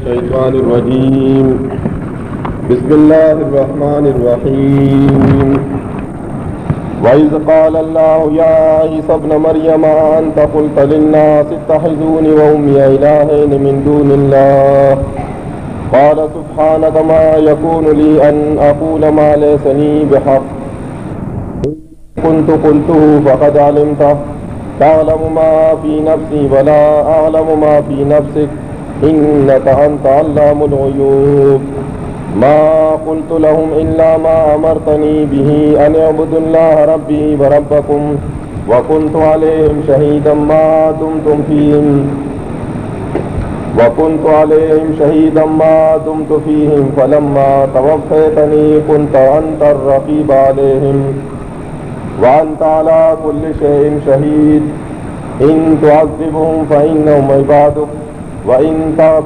الشيطان الرجيم. بسم الله الرحمن الرحيم. وإذ قال الله يا عيسى ابن مريم أنت قلت للناس اتخذوني وأمي إلهين من دون الله قال سبحانك ما يكون لي أن أقول ما ليس لي بحق كنت قلته فقد علمته تعلم ما في نفسي ولا أعلم ما في نفسك إنك أنت علام الغيوب. ما قلت لهم إلا ما أمرتني به أن اعبدوا الله ربي وربكم وكنت عليهم شهيدا ما دمت فيهم فلما توفيتني كنت أنت الرقيب عليهم وأنت على كل شيء شهيد. إن تعذبهم فإنهم عبادك وإن تغفر